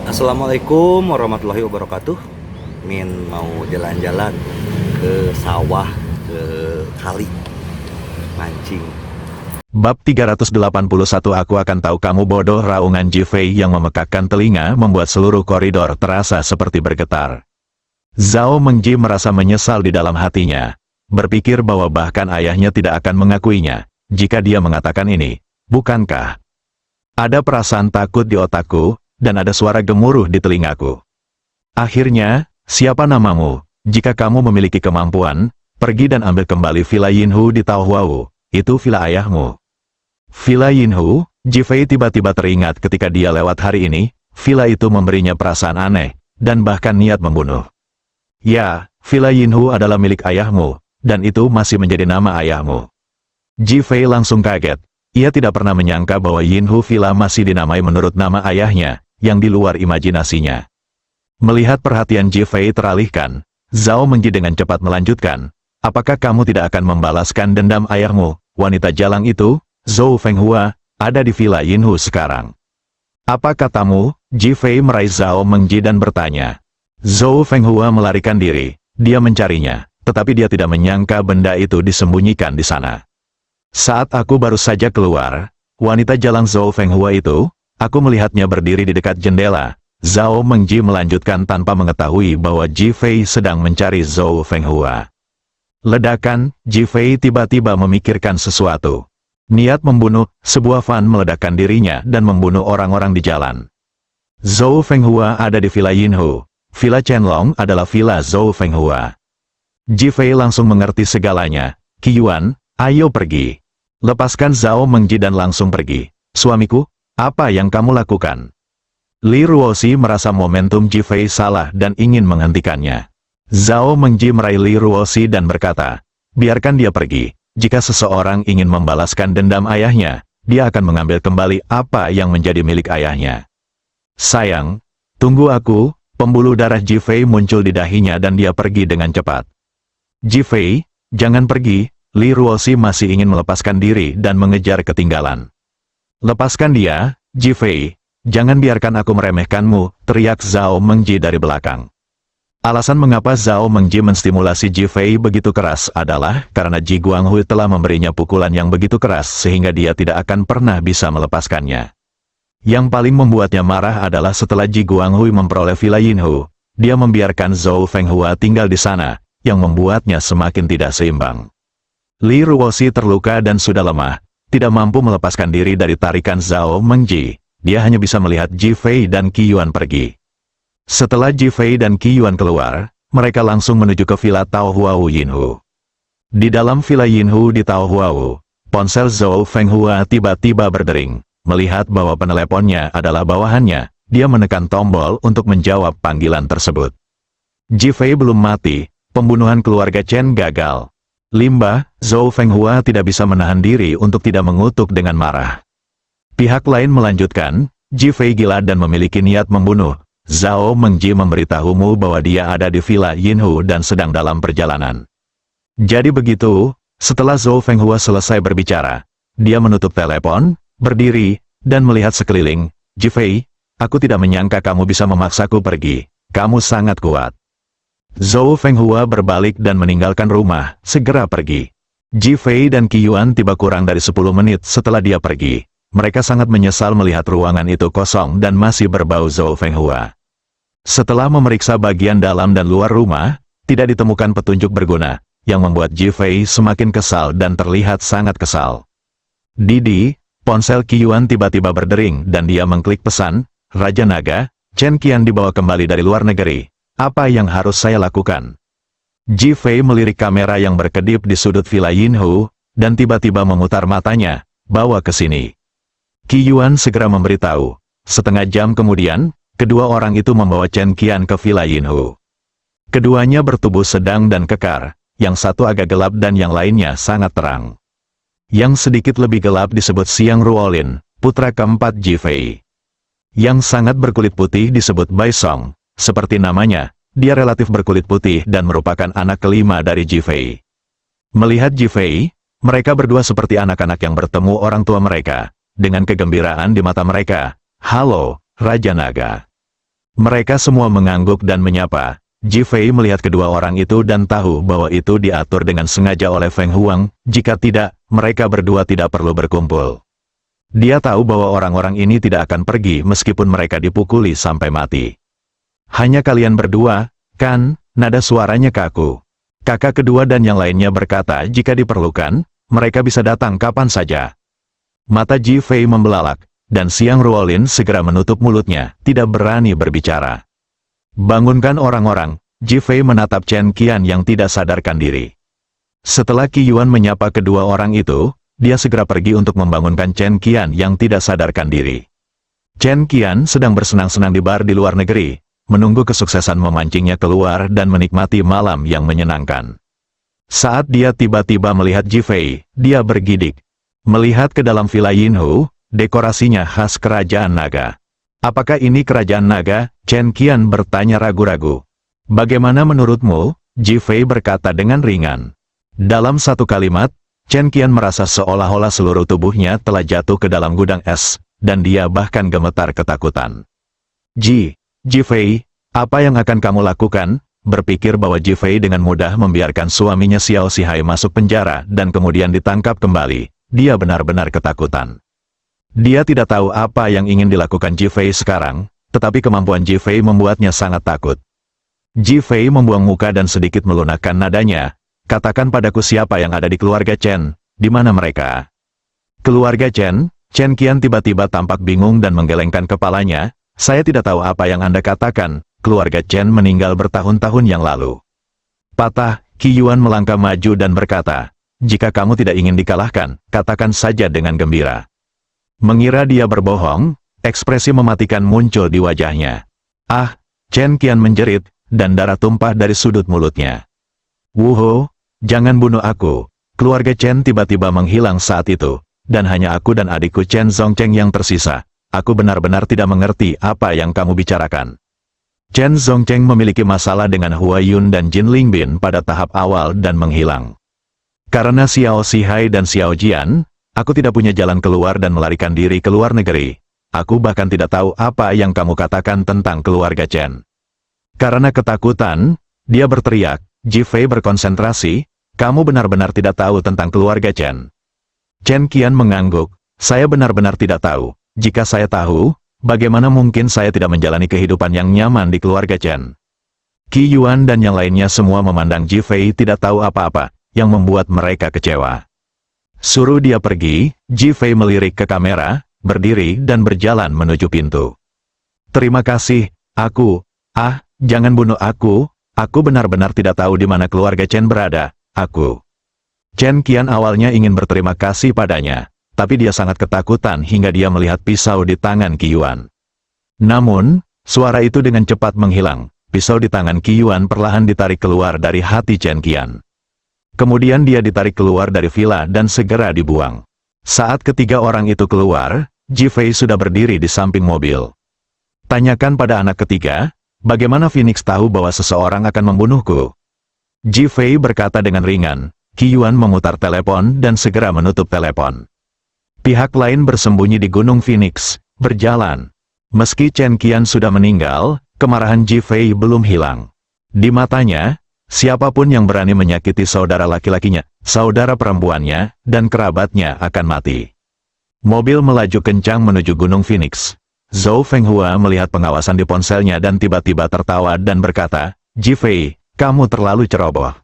Assalamualaikum warahmatullahi wabarakatuh. Min mau jalan-jalan ke sawah, ke kali, mancing. Bab 381. Aku akan tahu kamu bodoh. Raungan Jifei yang memekakkan telinga membuat seluruh koridor terasa seperti bergetar. Zhao Mengji merasa menyesal di dalam hatinya. Berpikir bahwa bahkan ayahnya tidak akan mengakuinya jika dia mengatakan ini. Bukankah? Ada perasaan takut di otakku, dan ada suara gemuruh di telingaku. Akhirnya, siapa namamu? Jika kamu memiliki kemampuan, pergi dan ambil kembali Villa Yinhu di Taohuao. Itu villa ayahmu. Villa Yinhu, Jifei tiba-tiba teringat ketika dia lewat hari ini, villa itu memberinya perasaan aneh, dan bahkan niat membunuh. Ya, Villa Yinhu adalah milik ayahmu, dan itu masih menjadi nama ayahmu. Jifei langsung kaget. Ia tidak pernah menyangka bahwa Yinhu Villa masih dinamai menurut nama ayahnya, yang di luar imajinasinya. Melihat perhatian Jifei teralihkan, Zhao Mengji dengan cepat melanjutkan, apakah kamu tidak akan membalaskan dendam ayahmu? Wanita jalang itu, Zhou Fenghua, ada di Villa Yinhu sekarang. Apa katamu? Jifei meraih Zhao Mengji dan bertanya. Zhou Fenghua melarikan diri, dia mencarinya, tetapi dia tidak menyangka benda itu disembunyikan di sana. Saat aku baru saja keluar, wanita jalang Zhou Fenghua itu, aku melihatnya berdiri di dekat jendela. Zhao Mengji melanjutkan tanpa mengetahui bahwa Jifei sedang mencari Zhou Fenghua. Ledakan, Jifei tiba-tiba memikirkan sesuatu. Niat membunuh, sebuah van meledakkan dirinya dan membunuh orang-orang di jalan. Zhou Fenghua ada di Villa Yinhu. Villa Chenlong adalah villa Zhou Fenghua. Jifei langsung mengerti segalanya. Qiyuan, ayo pergi. Lepaskan Zhao Mengji dan langsung pergi. Suamiku, apa yang kamu lakukan? Li Ruoxi merasa momentum Jifei salah dan ingin menghentikannya. Zhao Mengji meraih Li Ruoxi dan berkata, biarkan dia pergi. Jika seseorang ingin membalaskan dendam ayahnya, dia akan mengambil kembali apa yang menjadi milik ayahnya. Sayang, tunggu aku. Pembuluh darah Jifei muncul di dahinya dan dia pergi dengan cepat. Jifei, jangan pergi. Li Ruoxi masih ingin melepaskan diri dan mengejar ketinggalan. Lepaskan dia, Jifei. Jangan biarkan aku meremehkanmu, teriak Zhao Mengji dari belakang. Alasan mengapa Zhao Mengji menstimulasi Jifei begitu keras adalah karena Ji Guanghui telah memberinya pukulan yang begitu keras sehingga dia tidak akan pernah bisa melepaskannya. Yang paling membuatnya marah adalah setelah Ji Guanghui memperoleh Villa Yinhu, dia membiarkan Zhou Fenghua tinggal di sana, yang membuatnya semakin tidak seimbang. Li Ruoxi terluka dan sudah lemah, tidak mampu melepaskan diri dari tarikan Zhao Mengji. Dia hanya bisa melihat Jifei dan Qiyuan pergi. Setelah Jifei dan Qiyuan keluar, mereka langsung menuju ke Villa Taohuao Yinhu. Di dalam Villa Yinhu di Taohuao, ponsel Zhou Fenghua tiba-tiba berdering. Melihat bahwa peneleponnya adalah bawahannya, dia menekan tombol untuk menjawab panggilan tersebut. Jifei belum mati, pembunuhan keluarga Chen gagal. Limbah, Zhou Fenghua tidak bisa menahan diri untuk tidak mengutuk dengan marah. Pihak lain melanjutkan, Jifei gila dan memiliki niat membunuh. Zhao Mengji memberitahumu bahwa dia ada di Villa Yinhu dan sedang dalam perjalanan. Jadi begitu, setelah Zhou Fenghua selesai berbicara, dia menutup telepon, berdiri, dan melihat sekeliling. Jifei, aku tidak menyangka kamu bisa memaksaku pergi. Kamu sangat kuat. Zhou Fenghua berbalik dan meninggalkan rumah, segera pergi. Jifei dan Qiyuan tiba kurang dari 10 menit setelah dia pergi. Mereka sangat menyesal melihat ruangan itu kosong dan masih berbau Zhou Fenghua. Setelah memeriksa bagian dalam dan luar rumah, tidak ditemukan petunjuk berguna, yang membuat Jifei semakin kesal dan terlihat sangat kesal. Didi, ponsel Qiyuan tiba-tiba berdering dan dia mengklik pesan, Raja Naga, Chen Qian dibawa kembali dari luar negeri. Apa yang harus saya lakukan? Jifei melirik kamera yang berkedip di sudut Villa Yinhu, dan tiba-tiba memutar matanya, bawa ke sini. Qiyuan segera memberitahu. Setengah jam kemudian, kedua orang itu membawa Chen Qian ke Villa Yinhu. Keduanya bertubuh sedang dan kekar, yang satu agak gelap dan yang lainnya sangat terang. Yang sedikit lebih gelap disebut Xiang Ruolin, putra keempat Jifei. Yang sangat berkulit putih disebut Bai Song. Seperti namanya, dia relatif berkulit putih dan merupakan anak kelima dari Jifei. Melihat Jifei, mereka berdua seperti anak-anak yang bertemu orang tua mereka. Dengan kegembiraan di mata mereka, halo, Raja Naga. Mereka semua mengangguk dan menyapa. Ji Fei melihat kedua orang itu dan tahu bahwa itu diatur dengan sengaja oleh Feng Huang, jika tidak, mereka berdua tidak perlu berkumpul. Dia tahu bahwa orang-orang ini tidak akan pergi meskipun mereka dipukuli sampai mati. Hanya kalian berdua, kan? Nada suaranya kaku. Kakak kedua dan yang lainnya berkata jika diperlukan, mereka bisa datang kapan saja. Mata Ji Fei membelalak, dan Xiang Ruolin segera menutup mulutnya, tidak berani berbicara. Bangunkan orang-orang, Ji Fei menatap Chen Qian yang tidak sadarkan diri. Setelah Qi Yuan menyapa kedua orang itu, dia segera pergi untuk membangunkan Chen Qian yang tidak sadarkan diri. Chen Qian sedang bersenang-senang di bar di luar negeri, menunggu kesuksesan memancingnya keluar dan menikmati malam yang menyenangkan. Saat dia tiba-tiba melihat Ji Fei, dia bergidik. Melihat ke dalam villa Yinhu, dekorasinya khas kerajaan naga. Apakah ini kerajaan naga? Chen Qian bertanya ragu-ragu. Bagaimana menurutmu? Ji Fei berkata dengan ringan. Dalam satu kalimat, Chen Qian merasa seolah-olah seluruh tubuhnya telah jatuh ke dalam gudang es, dan dia bahkan gemetar ketakutan. Ji Fei, apa yang akan kamu lakukan? Berpikir bahwa Ji Fei dengan mudah membiarkan suaminya Xiao Zihai masuk penjara dan kemudian ditangkap kembali. Dia benar-benar ketakutan. Dia tidak tahu apa yang ingin dilakukan Ji Fei sekarang, tetapi kemampuan Ji Fei membuatnya sangat takut. Ji Fei membuang muka dan sedikit melunakkan nadanya. Katakan padaku siapa yang ada di keluarga Chen, di mana mereka? Keluarga Chen? Chen Qian tiba-tiba tampak bingung dan menggelengkan kepalanya. Saya tidak tahu apa yang Anda katakan, keluarga Chen meninggal bertahun-tahun yang lalu. Patah, Qi Yuan melangkah maju dan berkata, jika kamu tidak ingin dikalahkan, katakan saja dengan gembira. Mengira dia berbohong, ekspresi mematikan muncul di wajahnya. Ah, Chen Qian menjerit, dan darah tumpah dari sudut mulutnya. Wuho, jangan bunuh aku. Keluarga Chen tiba-tiba menghilang saat itu, dan hanya aku dan adikku Chen Zongcheng yang tersisa. Aku benar-benar tidak mengerti apa yang kamu bicarakan. Chen Zongcheng memiliki masalah dengan Hua Yun dan Jin Lingbin pada tahap awal dan menghilang. Karena Xiao Zihai dan Xiao Jian, aku tidak punya jalan keluar dan melarikan diri ke luar negeri. Aku bahkan tidak tahu apa yang kamu katakan tentang keluarga Chen. Karena ketakutan, dia berteriak. Ji Fei berkonsentrasi, kamu benar-benar tidak tahu tentang keluarga Chen. Chen Qian mengangguk, saya benar-benar tidak tahu. Jika saya tahu, bagaimana mungkin saya tidak menjalani kehidupan yang nyaman di keluarga Chen? Qi Yuan dan yang lainnya semua memandang Ji Fei tidak tahu apa-apa, yang membuat mereka kecewa. Suruh dia pergi, Ji Fei melirik ke kamera, berdiri dan berjalan menuju pintu. Terima kasih, jangan bunuh aku benar-benar tidak tahu di mana keluarga Chen berada, Chen Qian awalnya ingin berterima kasih padanya, tapi dia sangat ketakutan hingga dia melihat pisau di tangan Qi Yuan. Namun, suara itu dengan cepat menghilang, pisau di tangan Qi Yuan perlahan ditarik keluar dari hati Chen Qian. Kemudian dia ditarik keluar dari villa dan segera dibuang. Saat ketiga orang itu keluar, Ji Fei sudah berdiri di samping mobil. Tanyakan pada anak ketiga, bagaimana Phoenix tahu bahwa seseorang akan membunuhku? Ji Fei berkata dengan ringan. Qi Yuan memutar telepon dan segera menutup telepon. Pihak lain bersembunyi di Gunung Phoenix, berjalan. Meski Chen Qian sudah meninggal, kemarahan Ji Fei belum hilang. Di matanya, siapapun yang berani menyakiti saudara laki-lakinya, saudara perempuannya, dan kerabatnya akan mati. Mobil melaju kencang menuju Gunung Phoenix. Zhou Fenghua melihat pengawasan di ponselnya dan tiba-tiba tertawa dan berkata, Ji Fei, kamu terlalu ceroboh.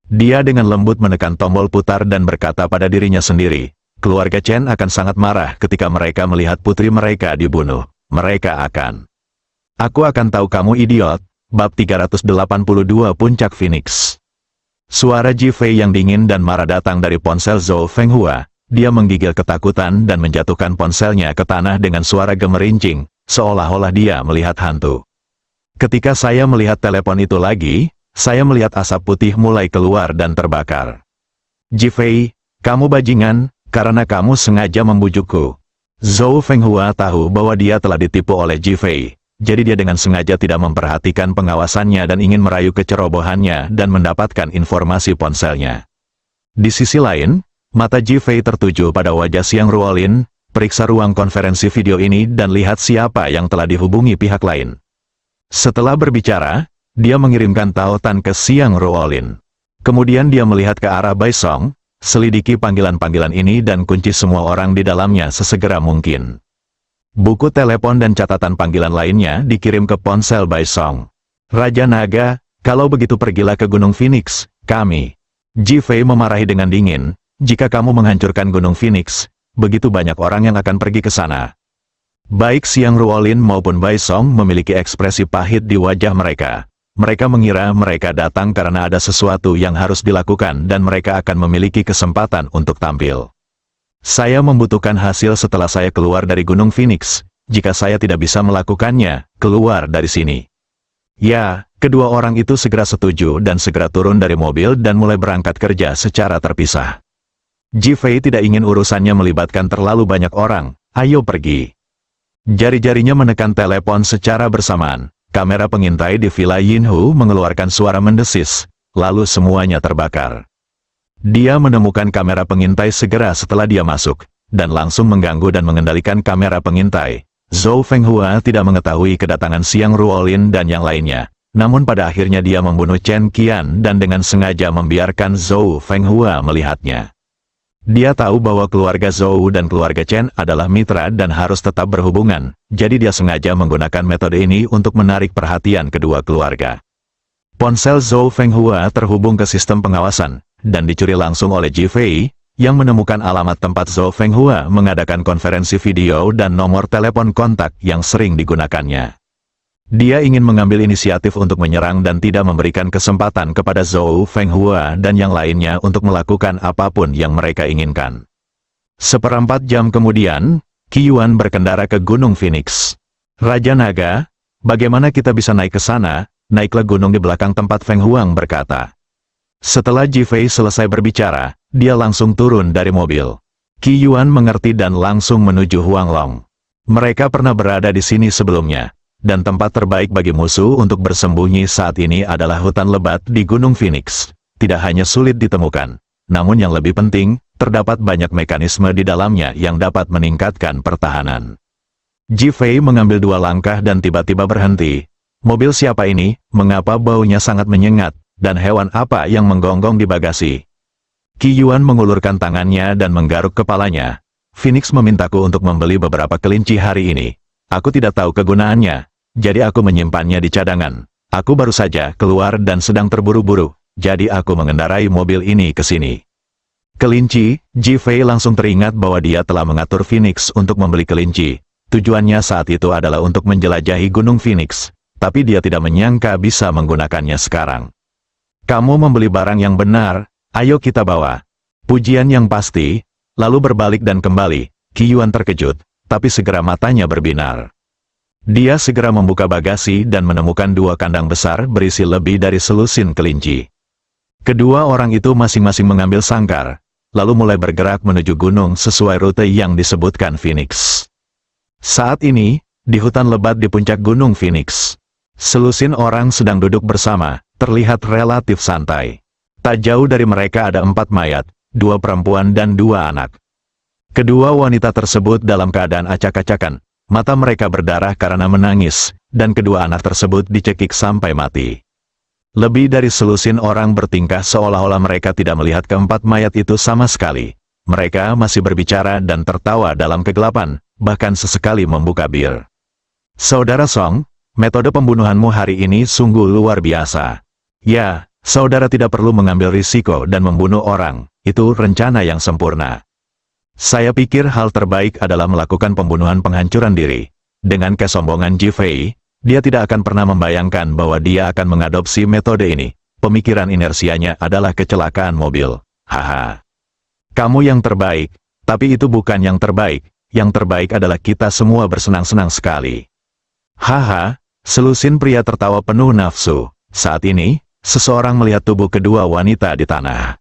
Dia dengan lembut menekan tombol putar dan berkata pada dirinya sendiri, keluarga Chen akan sangat marah ketika mereka melihat putri mereka dibunuh. Mereka akan. Aku akan tahu kamu idiot. Bab 382 Puncak Phoenix. Suara Ji Fei yang dingin dan marah datang dari ponsel Zhou Fenghua. Dia menggigil ketakutan dan menjatuhkan ponselnya ke tanah dengan suara gemerincing, seolah-olah dia melihat hantu. Ketika saya melihat telepon itu lagi, saya melihat asap putih mulai keluar dan terbakar. Ji Fei, kamu bajingan, karena kamu sengaja membujukku. Zhou Fenghua tahu bahwa dia telah ditipu oleh Ji Fei. Jadi dia dengan sengaja tidak memperhatikan pengawasannya dan ingin merayu kecerobohannya dan mendapatkan informasi ponselnya. Di sisi lain, mata Ji Fei tertuju pada wajah Xiang Ruolin, periksa ruang konferensi video ini dan lihat siapa yang telah dihubungi pihak lain. Setelah berbicara, dia mengirimkan tautan ke Xiang Ruolin. Kemudian dia melihat ke arah Bai Song, selidiki panggilan-panggilan ini dan kunci semua orang di dalamnya sesegera mungkin. Buku telepon dan catatan panggilan lainnya dikirim ke ponsel Bai Song. Raja Naga, kalau begitu pergilah ke Gunung Phoenix, kami. Ji Fei memarahi dengan dingin, jika kamu menghancurkan Gunung Phoenix, begitu banyak orang yang akan pergi ke sana. Baik Xiang Ruolin maupun Bai Song memiliki ekspresi pahit di wajah mereka. Mereka mengira mereka datang karena ada sesuatu yang harus dilakukan dan mereka akan memiliki kesempatan untuk tampil. Saya membutuhkan hasil setelah saya keluar dari Gunung Phoenix. Jika saya tidak bisa melakukannya, keluar dari sini. Ya, kedua orang itu segera setuju dan segera turun dari mobil dan mulai berangkat kerja secara terpisah. Ji Fei tidak ingin urusannya melibatkan terlalu banyak orang. Ayo pergi. Jari-jarinya menekan telepon secara bersamaan. Kamera pengintai di Villa Yinhu mengeluarkan suara mendesis, lalu semuanya terbakar. Dia menemukan kamera pengintai segera setelah dia masuk, dan langsung mengganggu dan mengendalikan kamera pengintai. Zhou Fenghua tidak mengetahui kedatangan Xiang Ruolin dan yang lainnya, namun pada akhirnya dia membunuh Chen Qian dan dengan sengaja membiarkan Zhou Fenghua melihatnya. Dia tahu bahwa keluarga Zhou dan keluarga Chen adalah mitra dan harus tetap berhubungan, jadi dia sengaja menggunakan metode ini untuk menarik perhatian kedua keluarga. Ponsel Zhou Fenghua terhubung ke sistem pengawasan, dan dicuri langsung oleh Ji Fei, yang menemukan alamat tempat Zhou Fenghua mengadakan konferensi video dan nomor telepon kontak yang sering digunakannya. Dia ingin mengambil inisiatif untuk menyerang dan tidak memberikan kesempatan kepada Zhou Fenghua dan yang lainnya untuk melakukan apapun yang mereka inginkan. 1/4 jam kemudian, Qi Yuan berkendara ke Gunung Phoenix. Raja Naga, bagaimana kita bisa naik ke sana? Naiklah gunung di belakang tempat Feng Huang berkata. Setelah Ji Fei selesai berbicara, dia langsung turun dari mobil. Qi Yuan mengerti dan langsung menuju Huanglong. Mereka pernah berada di sini sebelumnya, dan tempat terbaik bagi musuh untuk bersembunyi saat ini adalah hutan lebat di Gunung Phoenix. Tidak hanya sulit ditemukan, namun yang lebih penting, terdapat banyak mekanisme di dalamnya yang dapat meningkatkan pertahanan. Ji Fei mengambil 2 langkah dan tiba-tiba berhenti. Mobil siapa ini? Mengapa baunya sangat menyengat? Dan hewan apa yang menggonggong di bagasi? Qi Yuan mengulurkan tangannya dan menggaruk kepalanya. Phoenix memintaku untuk membeli beberapa kelinci hari ini. Aku tidak tahu kegunaannya, jadi aku menyimpannya di cadangan. Aku baru saja keluar dan sedang terburu-buru, jadi aku mengendarai mobil ini ke sini. Kelinci, Ji Fei langsung teringat bahwa dia telah mengatur Phoenix untuk membeli kelinci. Tujuannya saat itu adalah untuk menjelajahi Gunung Phoenix, tapi dia tidak menyangka bisa menggunakannya sekarang. Kamu membeli barang yang benar, ayo kita bawa. Pujian yang pasti, lalu berbalik dan kembali. Qi Yuan terkejut, tapi segera matanya berbinar. Dia segera membuka bagasi dan menemukan 2 kandang besar berisi lebih dari selusin kelinci. Kedua orang itu masing-masing mengambil sangkar, lalu mulai bergerak menuju gunung sesuai rute yang disebutkan Phoenix. Saat ini, di hutan lebat di puncak Gunung Phoenix, selusin orang sedang duduk bersama, terlihat relatif santai. Tak jauh dari mereka ada 4 mayat, 2 perempuan dan 2 anak. Kedua wanita tersebut dalam keadaan acak-acakan, mata mereka berdarah karena menangis, dan kedua anak tersebut dicekik sampai mati. Lebih dari selusin orang bertingkah seolah-olah mereka tidak melihat keempat mayat itu sama sekali. Mereka masih berbicara dan tertawa dalam kegelapan, bahkan sesekali membuka bir. Saudara Song, metode pembunuhanmu hari ini sungguh luar biasa. Ya, saudara tidak perlu mengambil risiko dan membunuh orang, itu rencana yang sempurna. Saya pikir hal terbaik adalah melakukan pembunuhan penghancuran diri. Dengan kesombongan Ji Fei, dia tidak akan pernah membayangkan bahwa dia akan mengadopsi metode ini. Pemikiran inersianya adalah kecelakaan mobil. Haha. Kamu yang terbaik, tapi itu bukan yang terbaik. Yang terbaik adalah kita semua bersenang-senang sekali. Haha, selusin pria tertawa penuh nafsu. Saat ini, seseorang melihat tubuh kedua wanita di tanah.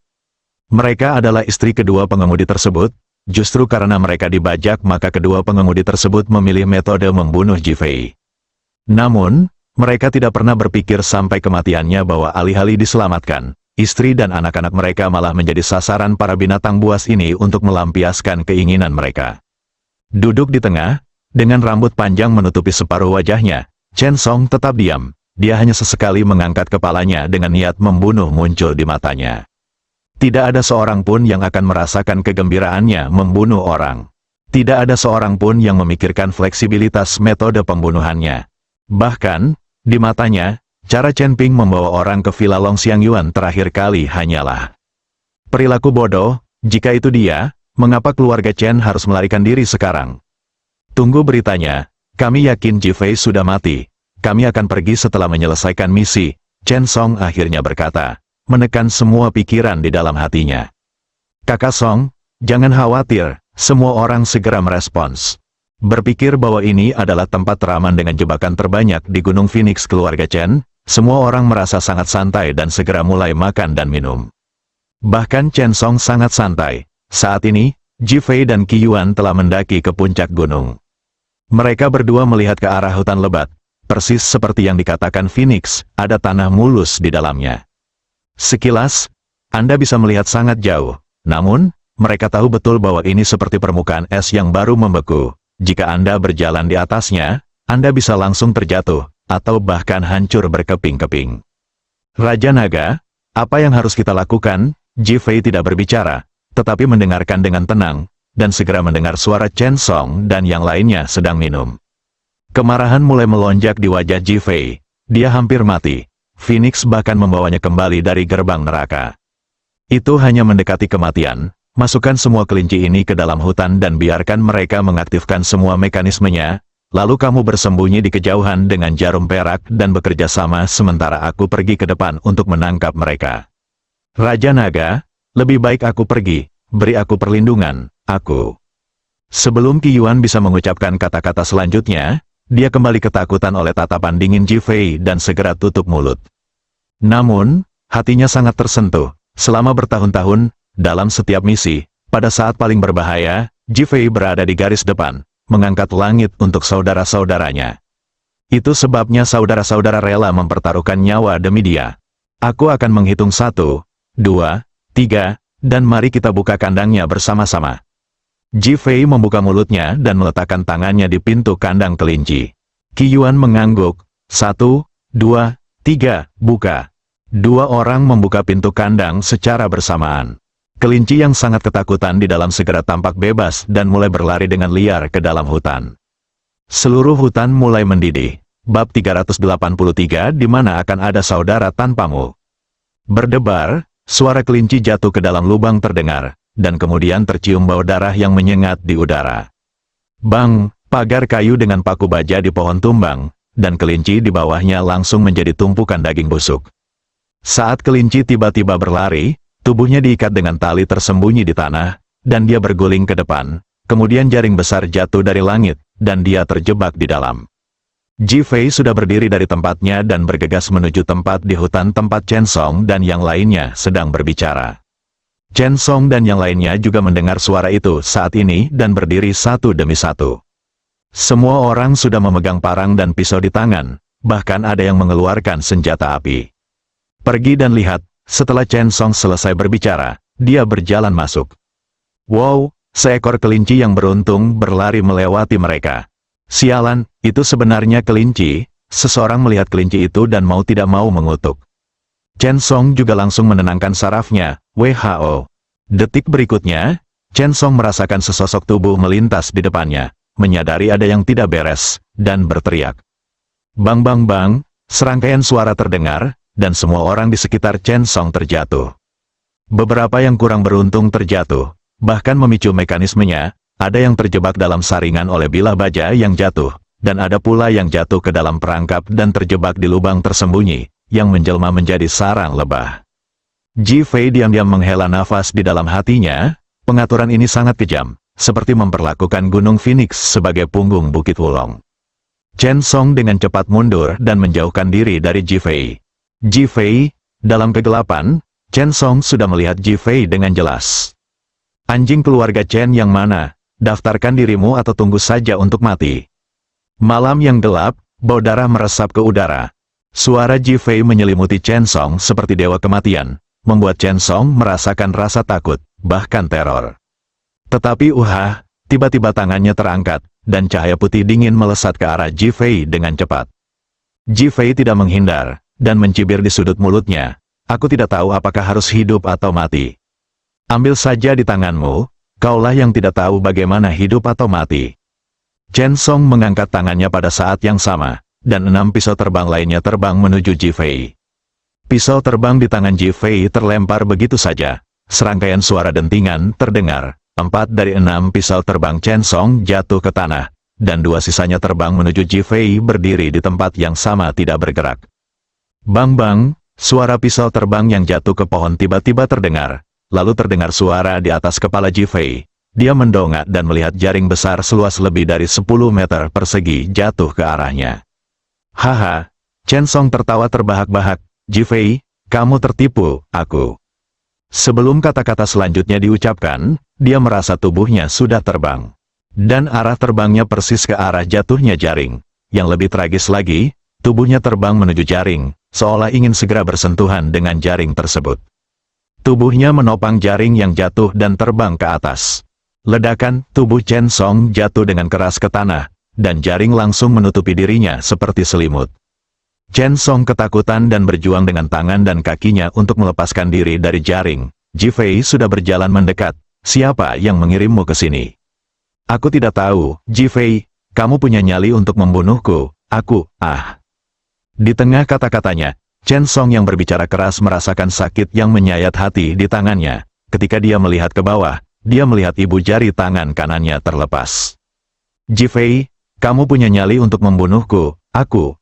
Mereka adalah istri kedua pengemudi tersebut. Justru karena mereka dibajak maka kedua pengemudi tersebut memilih metode membunuh Ji Fei. Namun, mereka tidak pernah berpikir sampai kematiannya bahwa alih-alih diselamatkan, istri dan anak-anak mereka malah menjadi sasaran para binatang buas ini untuk melampiaskan keinginan mereka. Duduk di tengah, dengan rambut panjang menutupi separuh wajahnya, Chen Song tetap diam. Dia hanya sesekali mengangkat kepalanya dengan niat membunuh muncul di matanya. Tidak ada seorang pun yang akan merasakan kegembiraannya membunuh orang. Tidak ada seorang pun yang memikirkan fleksibilitas metode pembunuhannya. Bahkan, di matanya, cara Chen Ping membawa orang ke Villa Long Xiangyuan terakhir kali hanyalah perilaku bodoh. Jika itu dia, mengapa keluarga Chen harus melarikan diri sekarang? Tunggu beritanya, kami yakin Ji Fei sudah mati. Kami akan pergi setelah menyelesaikan misi, Chen Song akhirnya berkata, menekan semua pikiran di dalam hatinya. Kakak Song, jangan khawatir, semua orang segera merespons. Berpikir bahwa ini adalah tempat teraman dengan jebakan terbanyak di Gunung Phoenix keluarga Chen, semua orang merasa sangat santai dan segera mulai makan dan minum. Bahkan Chen Song sangat santai. Saat ini, Ji Fei dan Qi Yuan telah mendaki ke puncak gunung. Mereka berdua melihat ke arah hutan lebat. Persis seperti yang dikatakan Phoenix, ada tanah mulus di dalamnya. Sekilas, Anda bisa melihat sangat jauh. Namun, mereka tahu betul bahwa ini seperti permukaan es yang baru membeku. Jika Anda berjalan di atasnya, Anda bisa langsung terjatuh, atau bahkan hancur berkeping-keping. Raja Naga, apa yang harus kita lakukan? Ji Fei tidak berbicara, tetapi mendengarkan dengan tenang, dan segera mendengar suara Chen Song dan yang lainnya sedang minum. Kemarahan mulai melonjak di wajah Ji Fei. Dia hampir mati. Phoenix bahkan membawanya kembali dari gerbang neraka. Itu hanya mendekati kematian. Masukkan semua kelinci ini ke dalam hutan dan biarkan mereka mengaktifkan semua mekanismenya. Lalu kamu bersembunyi di kejauhan dengan jarum perak dan bekerja sama sementara aku pergi ke depan untuk menangkap mereka. Raja Naga, lebih baik aku pergi. Beri aku perlindungan, aku. Sebelum Qi Yuan bisa mengucapkan kata-kata selanjutnya, dia kembali ketakutan oleh tatapan dingin Ji Fei dan segera tutup mulut. Namun, hatinya sangat tersentuh. Selama bertahun-tahun, dalam setiap misi, pada saat paling berbahaya, Ji Fei berada di garis depan, mengangkat langit untuk saudara-saudaranya. Itu sebabnya saudara-saudara rela mempertaruhkan nyawa demi dia. Aku akan menghitung 1, 2, 3, dan mari kita buka kandangnya bersama-sama. Ji Fei membuka mulutnya dan meletakkan tangannya di pintu kandang kelinci. Qi Yuan mengangguk. 1, 2, 3, buka. Dua orang membuka pintu kandang secara bersamaan. Kelinci yang sangat ketakutan di dalam segera tampak bebas dan mulai berlari dengan liar ke dalam hutan. Seluruh hutan mulai mendidih. Bab 383 di mana akan ada saudara tanpamu. Berdebar, suara kelinci jatuh ke dalam lubang terdengar. Dan kemudian tercium bau darah yang menyengat di udara. Bang, pagar kayu dengan paku baja di pohon tumbang, dan kelinci di bawahnya langsung menjadi tumpukan daging busuk. Saat kelinci tiba-tiba berlari, tubuhnya diikat dengan tali tersembunyi di tanah, dan dia berguling ke depan, kemudian jaring besar jatuh dari langit, dan dia terjebak di dalam. Ji Fei sudah berdiri dari tempatnya dan bergegas menuju tempat di hutan tempat Chen Song dan yang lainnya sedang berbicara. Chen Song dan yang lainnya juga mendengar suara itu saat ini dan berdiri satu demi satu. Semua orang sudah memegang parang dan pisau di tangan, bahkan ada yang mengeluarkan senjata api. Pergi dan lihat, setelah Chen Song selesai berbicara, dia berjalan masuk. Wow, seekor kelinci yang beruntung berlari melewati mereka. Sialan, itu sebenarnya kelinci. Seseorang melihat kelinci itu dan mau tidak mau mengutuk. Chen Song juga langsung menenangkan sarafnya. WHO. Detik berikutnya, Chen Song merasakan sesosok tubuh melintas di depannya, menyadari ada yang tidak beres, dan berteriak. Bang bang bang, serangkaian suara terdengar, dan semua orang di sekitar Chen Song terjatuh. Beberapa yang kurang beruntung terjatuh, bahkan memicu mekanismenya, ada yang terjebak dalam saringan oleh bilah baja yang jatuh, dan ada pula yang jatuh ke dalam perangkap dan terjebak di lubang tersembunyi, yang menjelma menjadi sarang lebah. Ji Fei diam-diam menghela nafas di dalam hatinya. Pengaturan ini sangat kejam, seperti memperlakukan Gunung Phoenix sebagai punggung Bukit Wulong. Chen Song dengan cepat mundur dan menjauhkan diri dari Ji Fei. Ji Fei, dalam kegelapan, Chen Song sudah melihat Ji Fei dengan jelas. Anjing keluarga Chen yang mana, daftarkan dirimu atau tunggu saja untuk mati. Malam yang gelap, bau darah meresap ke udara. Suara Ji Fei menyelimuti Chen Song seperti dewa kematian, membuat Chen Song merasakan rasa takut, bahkan teror. Tetapi tiba-tiba tangannya terangkat, dan cahaya putih dingin melesat ke arah Ji Fei dengan cepat. Ji Fei tidak menghindar, dan mencibir di sudut mulutnya. Aku tidak tahu apakah harus hidup atau mati. Ambil saja di tanganmu, kaulah yang tidak tahu bagaimana hidup atau mati. Chen Song mengangkat tangannya pada saat yang sama, dan 6 pisau terbang lainnya terbang menuju Ji Fei. Pisau terbang di tangan Ji Fei terlempar begitu saja. Serangkaian suara dentingan terdengar. 4 dari 6 pisau terbang Chen Song jatuh ke tanah, dan 2 sisanya terbang menuju Ji Fei berdiri di tempat yang sama tidak bergerak. Bang-bang, suara pisau terbang yang jatuh ke pohon tiba-tiba terdengar. Lalu terdengar suara di atas kepala Ji Fei. Dia mendongak dan melihat jaring besar seluas lebih dari 10 meter persegi jatuh ke arahnya. Haha, Chen Song tertawa terbahak-bahak. Ji Fei, kamu tertipu, aku. Sebelum kata-kata selanjutnya diucapkan, dia merasa tubuhnya sudah terbang. Dan arah terbangnya persis ke arah jatuhnya jaring. Yang lebih tragis lagi, tubuhnya terbang menuju jaring, seolah ingin segera bersentuhan dengan jaring tersebut. Tubuhnya menopang jaring yang jatuh dan terbang ke atas. Ledakan, tubuh Chen Song jatuh dengan keras ke tanah, dan jaring langsung menutupi dirinya seperti selimut. Chen Song ketakutan dan berjuang dengan tangan dan kakinya untuk melepaskan diri dari jaring. Ji Fei sudah berjalan mendekat. Siapa yang mengirimmu ke sini? Aku tidak tahu, Ji Fei. Kamu punya nyali untuk membunuhku. Aku, Di tengah kata-katanya, Chen Song yang berbicara keras merasakan sakit yang menyayat hati di tangannya. Ketika dia melihat ke bawah, dia melihat ibu jari tangan kanannya terlepas. Ji Fei, kamu punya nyali untuk membunuhku. Aku,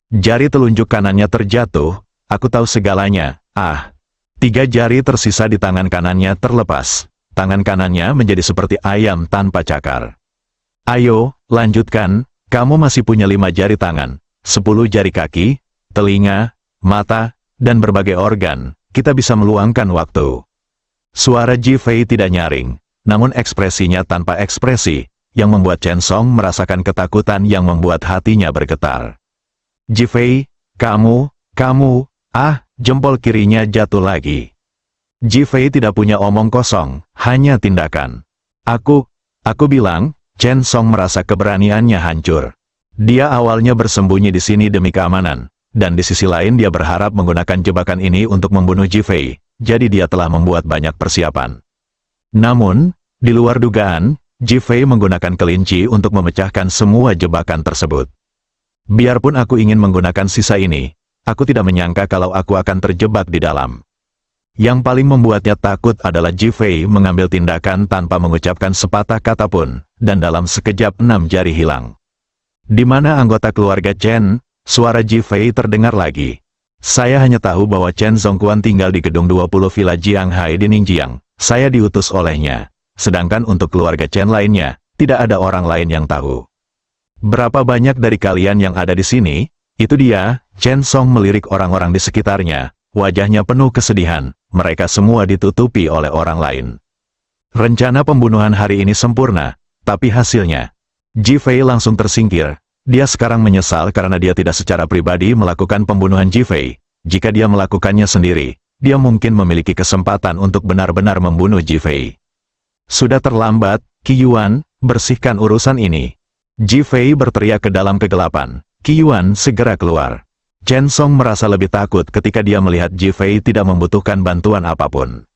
Jari telunjuk kanannya terjatuh. Aku tahu segalanya. 3 jari tersisa di tangan kanannya terlepas. Tangan kanannya menjadi seperti ayam tanpa cakar. Ayo, lanjutkan. Kamu masih punya 5 jari tangan, 10 jari kaki, telinga, mata, dan berbagai organ. Kita bisa meluangkan waktu. Suara Ji Fei tidak nyaring, namun ekspresinya tanpa ekspresi, yang membuat Chen Song merasakan ketakutan yang membuat hatinya bergetar. Ji Fei, kamu, jempol kirinya jatuh lagi. Ji Fei tidak punya omong kosong, hanya tindakan. Aku bilang, Chen Song merasa keberaniannya hancur. Dia awalnya bersembunyi di sini demi keamanan, dan di sisi lain dia berharap menggunakan jebakan ini untuk membunuh Ji Fei, jadi dia telah membuat banyak persiapan. Namun, di luar dugaan, Ji Fei menggunakan kelinci untuk memecahkan semua jebakan tersebut. Biarpun aku ingin menggunakan sisa ini, aku tidak menyangka kalau aku akan terjebak di dalam. Yang paling membuatnya takut adalah Ji Fei mengambil tindakan tanpa mengucapkan sepatah kata pun, dan dalam sekejap 6 jari hilang. Di mana anggota keluarga Chen? Suara Ji Fei terdengar lagi. Saya hanya tahu bahwa Chen Zongquan tinggal di gedung 20 Villa Jianghai di Ningjiang. Saya diutus olehnya. Sedangkan untuk keluarga Chen lainnya, tidak ada orang lain yang tahu. Berapa banyak dari kalian yang ada di sini? Itu dia. Chen Song melirik orang-orang di sekitarnya. Wajahnya penuh kesedihan. Mereka semua ditutupi oleh orang lain. Rencana pembunuhan hari ini sempurna, tapi hasilnya. Ji Fei langsung tersingkir. Dia sekarang menyesal karena dia tidak secara pribadi melakukan pembunuhan Ji Fei. Jika dia melakukannya sendiri, dia mungkin memiliki kesempatan untuk benar-benar membunuh Ji Fei. Sudah terlambat, Qi Yuan, bersihkan urusan ini. Ji Fei berteriak ke dalam kegelapan. Qi Yuan segera keluar. Chen Song merasa lebih takut ketika dia melihat Ji Fei tidak membutuhkan bantuan apapun.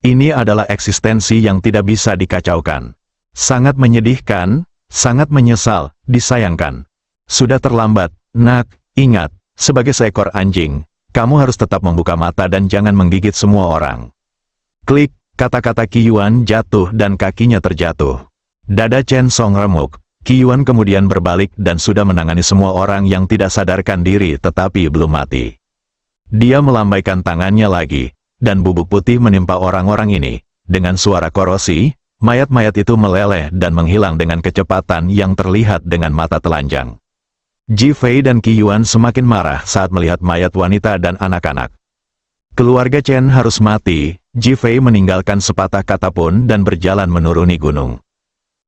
Ini adalah eksistensi yang tidak bisa dikacaukan. Sangat menyedihkan, sangat menyesal, disayangkan. Sudah terlambat, nak, ingat, sebagai seekor anjing, kamu harus tetap membuka mata dan jangan menggigit semua orang. Klik, kata-kata Qi Yuan jatuh dan kakinya terjatuh. Dada Chen Song remuk. Qi Yuan kemudian berbalik dan sudah menangani semua orang yang tidak sadarkan diri tetapi belum mati. Dia melambaikan tangannya lagi, dan bubuk putih menimpa orang-orang ini. Dengan suara korosi, mayat-mayat itu meleleh dan menghilang dengan kecepatan yang terlihat dengan mata telanjang. Ji Fei dan Qi Yuan semakin marah saat melihat mayat wanita dan anak-anak. Keluarga Chen harus mati. Ji Fei meninggalkan sepatah kata pun dan berjalan menuruni gunung.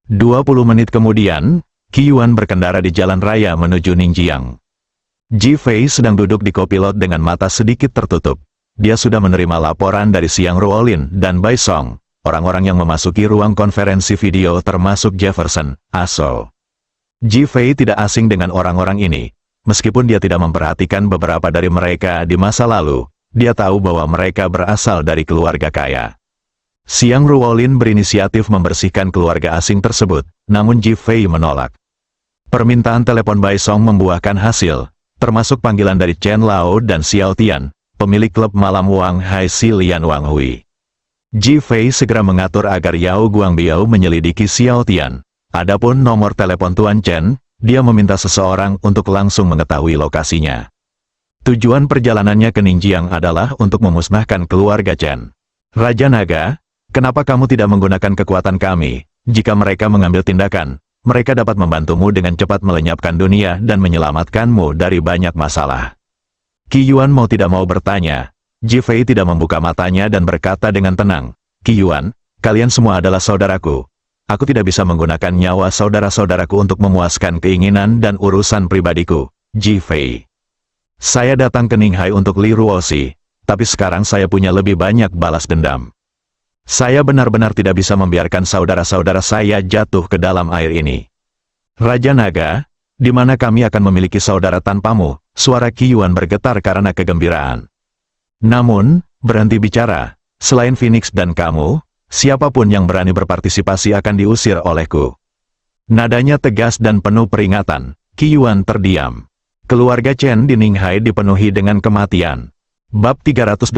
20 menit kemudian, Qi Yuan berkendara di jalan raya menuju Ningjiang. Ji Fei sedang duduk di kopilot dengan mata sedikit tertutup. Dia sudah menerima laporan dari Xiang Ruolin dan Bai Song, orang-orang yang memasuki ruang konferensi video termasuk Jefferson, Aso. Ji Fei tidak asing dengan orang-orang ini. Meskipun dia tidak memperhatikan beberapa dari mereka di masa lalu, dia tahu bahwa mereka berasal dari keluarga kaya. Xiang Ruolin berinisiatif membersihkan keluarga asing tersebut, namun Ji Fei menolak. Permintaan telepon Bai Song membuahkan hasil, termasuk panggilan dari Chen Lao dan Xiao Tian, pemilik klub malam Wang Hai Si Lian Wang Hui. Ji Fei segera mengatur agar Yao Guangbiao menyelidiki Xiao Tian. Adapun nomor telepon Tuan Chen, dia meminta seseorang untuk langsung mengetahui lokasinya. Tujuan perjalanannya ke Ningjiang adalah untuk memusnahkan keluarga Chen. Raja Naga, kenapa kamu tidak menggunakan kekuatan kami? Jika mereka mengambil tindakan, mereka dapat membantumu dengan cepat melenyapkan dunia dan menyelamatkanmu dari banyak masalah. Qi Yuan mau tidak mau bertanya. Ji Fei tidak membuka matanya dan berkata dengan tenang, Qi Yuan, kalian semua adalah saudaraku. Aku tidak bisa menggunakan nyawa saudara-saudaraku untuk memuaskan keinginan dan urusan pribadiku, Ji Fei. Saya datang ke Ninghai untuk Li Ruoxi, tapi sekarang saya punya lebih banyak balas dendam. Saya benar-benar tidak bisa membiarkan saudara-saudara saya jatuh ke dalam air ini. Raja Naga, di mana kami akan memiliki saudara tanpamu? Suara Qi Yuan bergetar karena kegembiraan. Namun, berhenti bicara. Selain Phoenix dan kamu, siapapun yang berani berpartisipasi akan diusir olehku. Nadanya tegas dan penuh peringatan. Qi Yuan terdiam. Keluarga Chen di Ninghai dipenuhi dengan kematian. Bab 384.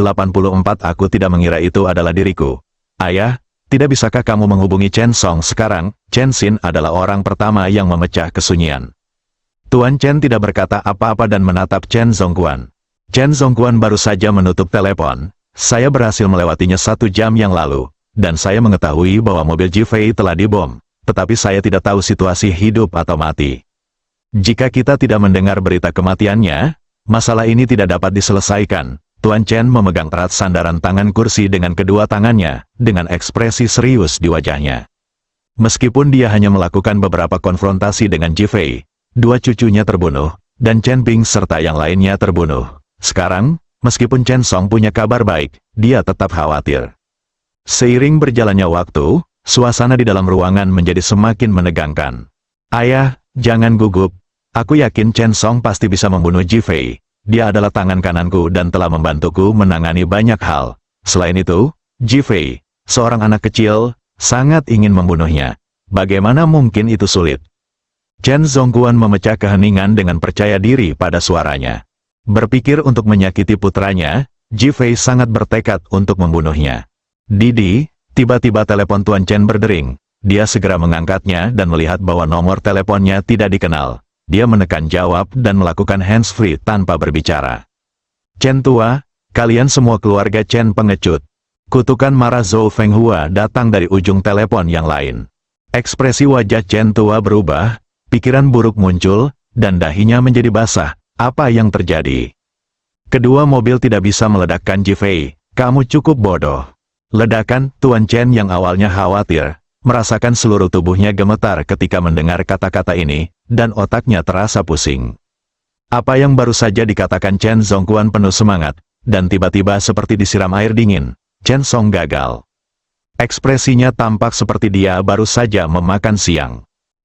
Aku tidak mengira itu adalah diriku. Ayah, tidak bisakah kamu menghubungi Chen Song sekarang? Chen Xin adalah orang pertama yang memecah kesunyian. Tuan Chen tidak berkata apa-apa dan menatap Chen Zongguan. Chen Zongguan baru saja menutup telepon. Saya berhasil melewatinya 1 jam yang lalu, dan saya mengetahui bahwa mobil Ji Fei telah dibom, tetapi saya tidak tahu situasi hidup atau mati. Jika kita tidak mendengar berita kematiannya, masalah ini tidak dapat diselesaikan. Tuan Chen memegang erat sandaran tangan kursi dengan kedua tangannya, dengan ekspresi serius di wajahnya. Meskipun dia hanya melakukan beberapa konfrontasi dengan Ji Fei, 2 cucunya terbunuh, dan Chen Bing serta yang lainnya terbunuh. Sekarang, meskipun Chen Song punya kabar baik, dia tetap khawatir. Seiring berjalannya waktu, suasana di dalam ruangan menjadi semakin menegangkan. Ayah, jangan gugup. Aku yakin Chen Song pasti bisa membunuh Ji Fei. Dia adalah tangan kananku dan telah membantuku menangani banyak hal. Selain itu, Ji Fei, seorang anak kecil, sangat ingin membunuhnya. Bagaimana mungkin itu sulit? Chen Zongguan memecah keheningan dengan percaya diri pada suaranya. Berpikir untuk menyakiti putranya, Ji Fei sangat bertekad untuk membunuhnya. Didi, tiba-tiba telepon Tuan Chen berdering. Dia segera mengangkatnya dan melihat bahwa nomor teleponnya tidak dikenal. Dia menekan jawab dan melakukan handsfree tanpa berbicara. Chen tua, kalian semua keluarga Chen pengecut. Kutukan marah Zhou Fenghua datang dari ujung telepon yang lain. Ekspresi wajah Chen tua berubah, pikiran buruk muncul, dan dahinya menjadi basah. Apa yang terjadi? Kedua mobil tidak bisa meledakkan Ji Fei. Kamu cukup bodoh. Ledakan, Tuan Chen yang awalnya khawatir, merasakan seluruh tubuhnya gemetar ketika mendengar kata-kata ini, dan otaknya terasa pusing. Apa yang baru saja dikatakan Chen Zongguan penuh semangat, dan tiba-tiba seperti disiram air dingin, Chen Song gagal. Ekspresinya tampak seperti dia baru saja memakan siang.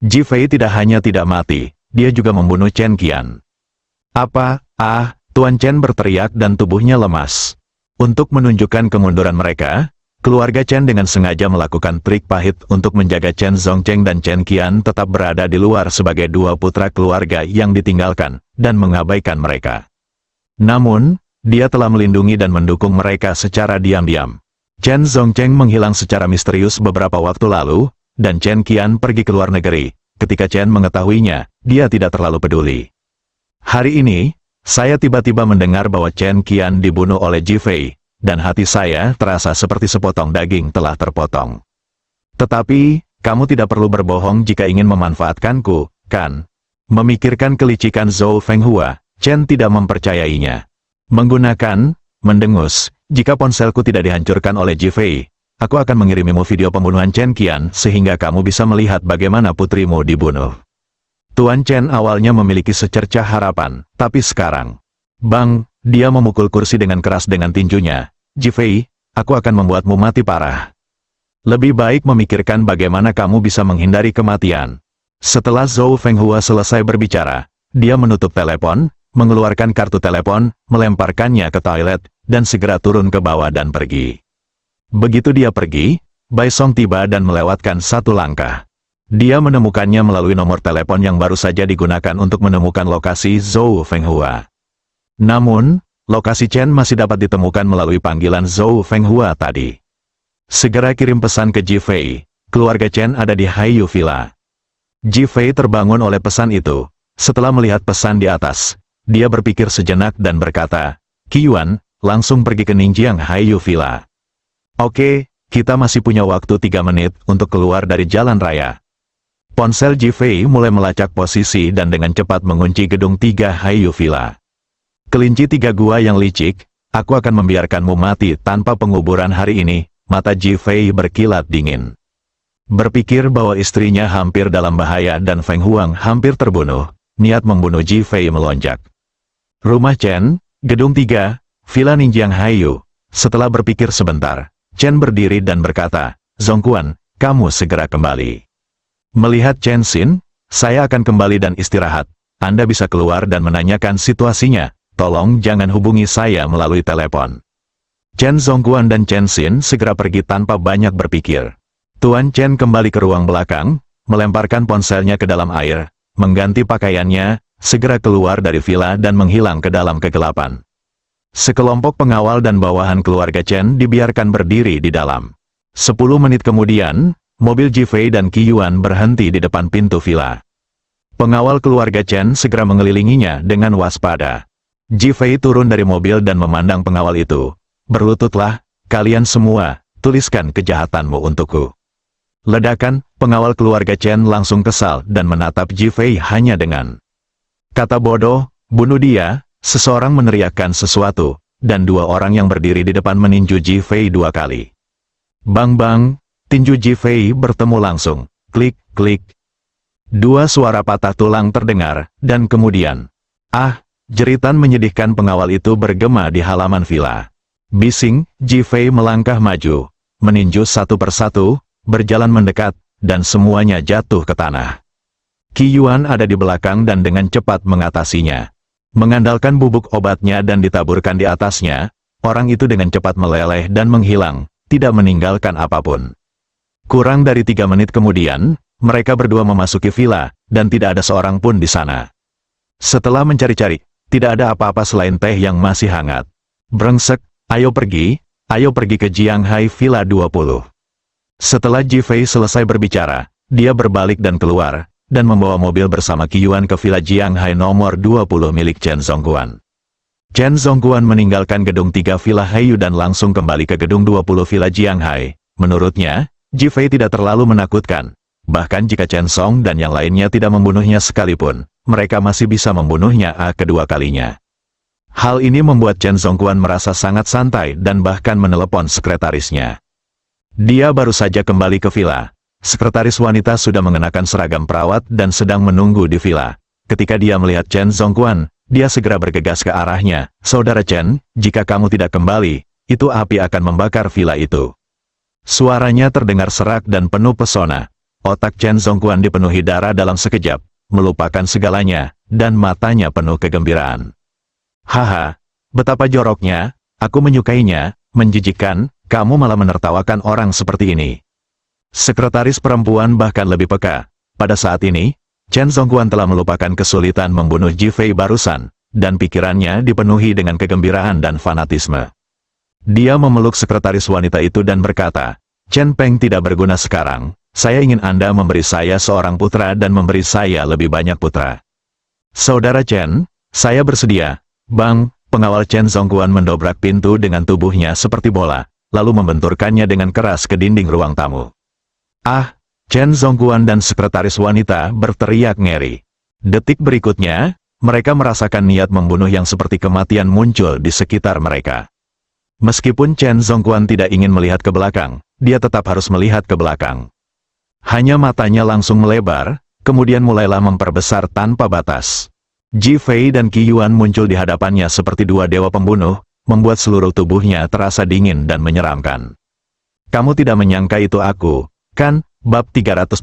Ji Fei tidak hanya tidak mati, dia juga membunuh Chen Qian. Apa? Tuan Chen berteriak dan tubuhnya lemas. Untuk menunjukkan kemunduran mereka, keluarga Chen dengan sengaja melakukan trik pahit untuk menjaga Chen Zongcheng dan Chen Qian tetap berada di luar sebagai 2 putra keluarga yang ditinggalkan, dan mengabaikan mereka. Namun, dia telah melindungi dan mendukung mereka secara diam-diam. Chen Zongcheng menghilang secara misterius beberapa waktu lalu, dan Chen Qian pergi ke luar negeri. Ketika Chen mengetahuinya, dia tidak terlalu peduli. Hari ini, saya tiba-tiba mendengar bahwa Chen Qian dibunuh oleh Ji Fei, dan hati saya terasa seperti sepotong daging telah terpotong. Tetapi, kamu tidak perlu berbohong jika ingin memanfaatkanku, kan? Memikirkan kelicikan Zhou Fenghua, Chen tidak mempercayainya. Mendengus, jika ponselku tidak dihancurkan oleh Ji Fei, aku akan mengirimimu video pembunuhan Chen Qian sehingga kamu bisa melihat bagaimana putrimu dibunuh. Tuan Chen awalnya memiliki secercah harapan, tapi sekarang, bang, dia memukul kursi dengan keras dengan tinjunya. Ji Fei, aku akan membuatmu mati parah. Lebih baik memikirkan bagaimana kamu bisa menghindari kematian. Setelah Zhou Fenghua selesai berbicara, dia menutup telepon, mengeluarkan kartu telepon, melemparkannya ke toilet, dan segera turun ke bawah dan pergi. Begitu dia pergi, Bai Song tiba dan melewatkan satu langkah. Dia menemukannya melalui nomor telepon yang baru saja digunakan untuk menemukan lokasi Zhou Fenghua. Namun, lokasi Chen masih dapat ditemukan melalui panggilan Zhou Fenghua tadi. Segera kirim pesan ke Ji Fei, keluarga Chen ada di Haiyu Villa. Ji Fei terbangun oleh pesan itu. Setelah melihat pesan di atas, dia berpikir sejenak dan berkata, Qi Yuan, langsung pergi ke Ningjiang Haiyu Villa. Oke, kita masih punya waktu 3 menit untuk keluar dari jalan raya. Ponsel Ji Fei mulai melacak posisi dan dengan cepat mengunci gedung 3 Haiyu Villa. Kelinci 3 gua yang licik, aku akan membiarkanmu mati tanpa penguburan hari ini, mata Ji Fei berkilat dingin. Berpikir bahwa istrinya hampir dalam bahaya dan Feng Huang hampir terbunuh, niat membunuh Ji Fei melonjak. Rumah Chen, gedung 3, Villa Ningjiang Haiyu. Setelah berpikir sebentar, Chen berdiri dan berkata, Zongguan, kamu segera kembali. Melihat Chen Xin, saya akan kembali dan istirahat. Anda bisa keluar dan menanyakan situasinya. Tolong jangan hubungi saya melalui telepon. Chen Zongguan dan Chen Xin segera pergi tanpa banyak berpikir. Tuan Chen kembali ke ruang belakang, melemparkan ponselnya ke dalam air, mengganti pakaiannya, segera keluar dari villa dan menghilang ke dalam kegelapan. Sekelompok pengawal dan bawahan keluarga Chen dibiarkan berdiri di dalam. 10 menit kemudian, mobil Ji Fei dan Qi Yuan berhenti di depan pintu villa. Pengawal keluarga Chen segera mengelilinginya dengan waspada. Ji Fei turun dari mobil dan memandang pengawal itu. Berlututlah, kalian semua, tuliskan kejahatanmu untukku. Ledakan, pengawal keluarga Chen langsung kesal dan menatap Ji Fei hanya dengan kata bodoh, bunuh dia. Seseorang meneriakkan sesuatu, dan 2 orang yang berdiri di depan meninju Ji Fei 2 kali. Bang-bang, tinju Ji Fei bertemu langsung, klik-klik. 2 suara patah tulang terdengar, dan kemudian, jeritan menyedihkan pengawal itu bergema di halaman villa. Bising, Ji Fei melangkah maju, meninju satu persatu, berjalan mendekat, dan semuanya jatuh ke tanah. Qi Yuan ada di belakang dan dengan cepat mengatasinya. Mengandalkan bubuk obatnya dan ditaburkan di atasnya, orang itu dengan cepat meleleh dan menghilang, tidak meninggalkan apapun. Kurang dari 3 menit kemudian, mereka berdua memasuki villa, dan tidak ada seorang pun di sana. Setelah mencari-cari, tidak ada apa-apa selain teh yang masih hangat. Brengsek, ayo pergi ke Jianghai Villa 20. Setelah Ji Fei selesai berbicara, dia berbalik dan keluar, dan membawa mobil bersama Qi Yuan ke Villa Jianghai nomor 20 milik Chen Zongguan. Chen Zongguan meninggalkan gedung 3 Villa Haiyu dan langsung kembali ke gedung 20 Villa Jianghai. Menurutnya, Ji Fei tidak terlalu menakutkan. Bahkan jika Chen Song dan yang lainnya tidak membunuhnya sekalipun, mereka masih bisa membunuhnya kedua kalinya. Hal ini membuat Chen Zongguan merasa sangat santai dan bahkan menelepon sekretarisnya. Dia baru saja kembali ke villa. Sekretaris wanita sudah mengenakan seragam perawat dan sedang menunggu di villa. Ketika dia melihat Chen Zongguan, dia segera bergegas ke arahnya. Saudara Chen, jika kamu tidak kembali, itu api akan membakar villa itu. Suaranya terdengar serak dan penuh pesona. Otak Chen Zongguan dipenuhi darah dalam sekejap, melupakan segalanya, dan matanya penuh kegembiraan. Haha, betapa joroknya, aku menyukainya, menjijikkan, kamu malah menertawakan orang seperti ini. Sekretaris perempuan bahkan lebih peka. Pada saat ini, Chen Zongguan telah melupakan kesulitan membunuh Ji Fei barusan, dan pikirannya dipenuhi dengan kegembiraan dan fanatisme. Dia memeluk sekretaris wanita itu dan berkata, Chen Peng tidak berguna sekarang, saya ingin Anda memberi saya seorang putra dan memberi saya lebih banyak putra. Saudara Chen, saya bersedia. Bang, pengawal Chen Zongguan mendobrak pintu dengan tubuhnya seperti bola, lalu membenturkannya dengan keras ke dinding ruang tamu. Chen Zongguan dan sekretaris wanita berteriak ngeri. Detik berikutnya, mereka merasakan niat membunuh yang seperti kematian muncul di sekitar mereka. Meskipun Chen Zongguan tidak ingin melihat ke belakang, dia tetap harus melihat ke belakang. Hanya matanya langsung melebar, kemudian mulailah memperbesar tanpa batas. Ji Fei dan Qi Yuan muncul di hadapannya seperti 2 dewa pembunuh, membuat seluruh tubuhnya terasa dingin dan menyeramkan. Kamu tidak menyangka itu aku, kan? Bab 385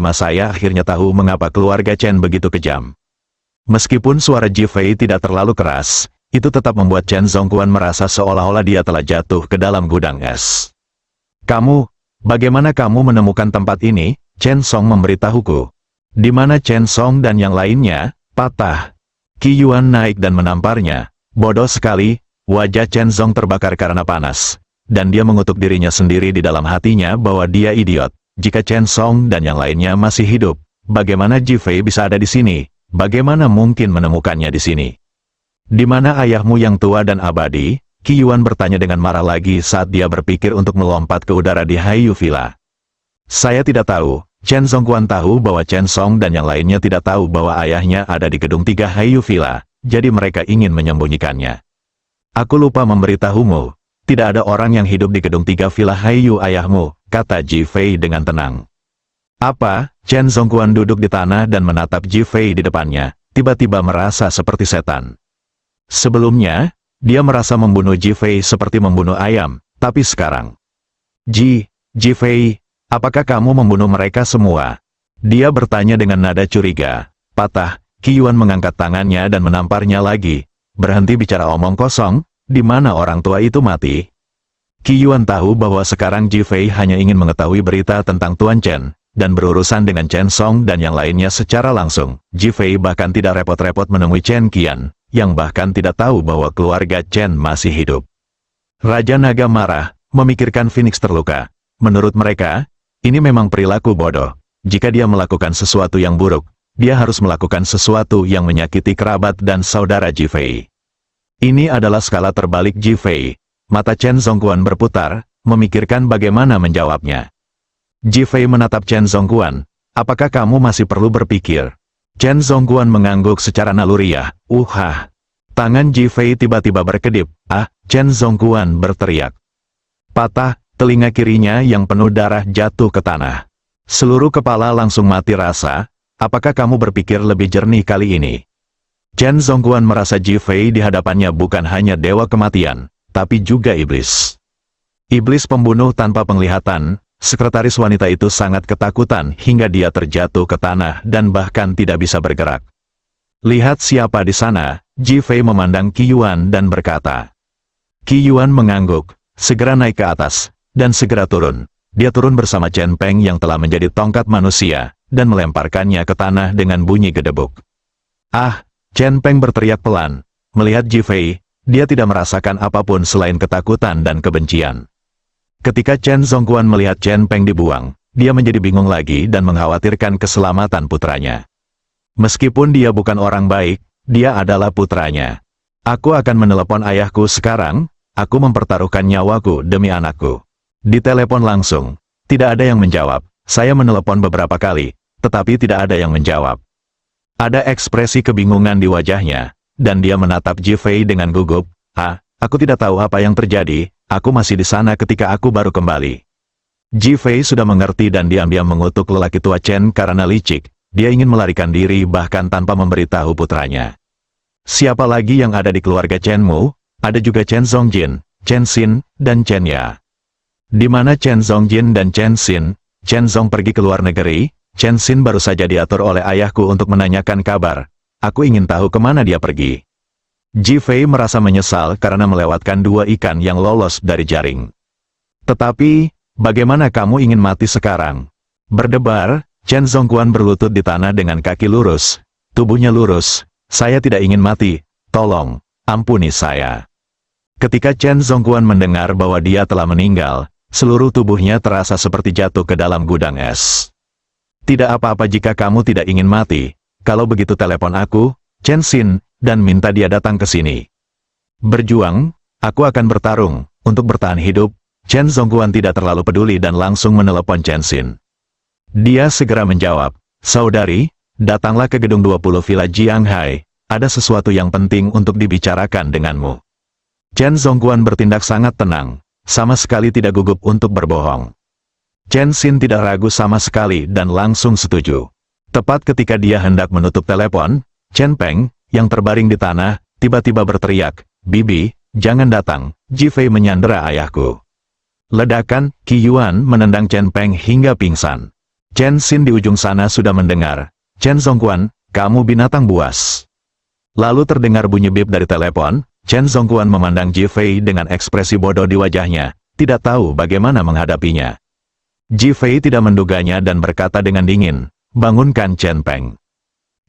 saya akhirnya tahu mengapa keluarga Chen begitu kejam. Meskipun suara Ji Fei tidak terlalu keras, itu tetap membuat Chen Zongguan merasa seolah-olah dia telah jatuh ke dalam gudang es. Kamu, bagaimana kamu menemukan tempat ini? Chen Song memberitahuku. Di mana Chen Song dan yang lainnya? Patah. Qi Yuan naik dan menamparnya. Bodoh sekali, wajah Chen Song terbakar karena panas. Dan dia mengutuk dirinya sendiri di dalam hatinya bahwa dia idiot. Jika Chen Song dan yang lainnya masih hidup, bagaimana Ji Fei bisa ada di sini? Bagaimana mungkin menemukannya di sini? Di mana ayahmu yang tua dan abadi? Qi Yuan bertanya dengan marah lagi saat dia berpikir untuk melompat ke udara di Haiyu Villa. Saya tidak tahu. Chen Zongguan tahu bahwa Chen Song dan yang lainnya tidak tahu bahwa ayahnya ada di gedung 3 Haiyu Villa, jadi mereka ingin menyembunyikannya. Aku lupa memberitahumu, tidak ada orang yang hidup di gedung 3 Villa Haiyu ayahmu, kata Ji Fei dengan tenang. Apa? Chen Zongguan duduk di tanah dan menatap Ji Fei di depannya, tiba-tiba merasa seperti setan. Sebelumnya, dia merasa membunuh Ji Fei seperti membunuh ayam, tapi sekarang. Ji Fei, apakah kamu membunuh mereka semua? Dia bertanya dengan nada curiga. Patah, Qi Yuan mengangkat tangannya dan menamparnya lagi. Berhenti bicara omong kosong, di mana orang tua itu mati? Qi Yuan tahu bahwa sekarang Ji Fei hanya ingin mengetahui berita tentang Tuan Chen, dan berurusan dengan Chen Song dan yang lainnya secara langsung. Ji Fei bahkan tidak repot-repot menemui Chen Qian, yang bahkan tidak tahu bahwa keluarga Chen masih hidup. Raja Naga marah, memikirkan Phoenix terluka. Menurut mereka, ini memang perilaku bodoh. Jika dia melakukan sesuatu yang buruk, dia harus melakukan sesuatu yang menyakiti kerabat dan saudara Ji Fei. Ini adalah skala terbalik Ji Fei. Mata Chen Zongguan berputar, memikirkan bagaimana menjawabnya. Ji Fei menatap Chen Zongguan. Apakah kamu masih perlu berpikir? Chen Zongguan mengangguk secara naluriah. Tangan Ji Fei tiba-tiba berkedip. Chen Zongguan berteriak. Patah. Telinga kirinya yang penuh darah jatuh ke tanah. Seluruh kepala langsung mati rasa. Apakah kamu berpikir lebih jernih kali ini? Chen Zongguan merasa Ji Fei di hadapannya bukan hanya dewa kematian, tapi juga iblis. Iblis pembunuh tanpa penglihatan. Sekretaris wanita itu sangat ketakutan hingga dia terjatuh ke tanah dan bahkan tidak bisa bergerak. Lihat siapa di sana. Ji Fei memandang Qi Yuan dan berkata. Qi Yuan mengangguk, segera naik ke atas. Dan segera turun. Dia turun bersama Chen Peng yang telah menjadi tongkat manusia, dan melemparkannya ke tanah dengan bunyi gedebuk. Chen Peng berteriak pelan. Melihat Ji Fei, dia tidak merasakan apapun selain ketakutan dan kebencian. Ketika Chen Zongguan melihat Chen Peng dibuang, dia menjadi bingung lagi dan mengkhawatirkan keselamatan putranya. Meskipun dia bukan orang baik, dia adalah putranya. Aku akan menelepon ayahku sekarang, aku mempertaruhkan nyawaku demi anakku. Ditelepon langsung. Tidak ada yang menjawab. Saya menelepon beberapa kali, tetapi tidak ada yang menjawab. Ada ekspresi kebingungan di wajahnya, dan dia menatap Ji Fei dengan gugup. Aku tidak tahu apa yang terjadi, aku masih di sana ketika aku baru kembali. Ji Fei sudah mengerti dan diam-diam mengutuk lelaki tua Chen karena licik. Dia ingin melarikan diri bahkan tanpa memberitahu putranya. Siapa lagi yang ada di keluarga Chenmu? Ada juga Chen Zongjin, Chen Xin, dan Chen Ya. Di mana Chen Zongjin dan Chen Xin? Chen Zong pergi ke luar negeri, Chen Xin baru saja diatur oleh ayahku untuk menanyakan kabar. Aku ingin tahu kemana dia pergi. Ji Fei merasa menyesal karena melewatkan 2 ikan yang lolos dari jaring. Tetapi, bagaimana kamu ingin mati sekarang? Berdebar, Chen Zongguan berlutut di tanah dengan kaki lurus. Tubuhnya lurus. Saya tidak ingin mati. Tolong, ampuni saya. Ketika Chen Zongguan mendengar bahwa dia telah meninggal, seluruh tubuhnya terasa seperti jatuh ke dalam gudang es. Tidak apa-apa jika kamu tidak ingin mati. Kalau begitu telepon aku, Chen Xin, dan minta dia datang ke sini. Berjuang, aku akan bertarung, untuk bertahan hidup. Chen Zongguan tidak terlalu peduli dan langsung menelepon Chen Xin. Dia segera menjawab, saudari, datanglah ke gedung 20 Villa Jianghai, ada sesuatu yang penting untuk dibicarakan denganmu. Chen Zongguan bertindak sangat tenang, sama sekali tidak gugup untuk berbohong. Chen Xin tidak ragu sama sekali dan langsung setuju. Tepat ketika dia hendak menutup telepon, Chen Peng, yang terbaring di tanah, tiba-tiba berteriak, Bibi, jangan datang, Ji Fei menyandera ayahku. Ledakan, Qi Yuan menendang Chen Peng hingga pingsan. Chen Xin di ujung sana sudah mendengar, Chen Zongguan, kamu binatang buas. Lalu terdengar bunyi bip dari telepon. Chen Zongguan memandang Ji Fei dengan ekspresi bodoh di wajahnya, tidak tahu bagaimana menghadapinya. Ji Fei tidak menduganya dan berkata dengan dingin, "Bangunkan Chen Peng."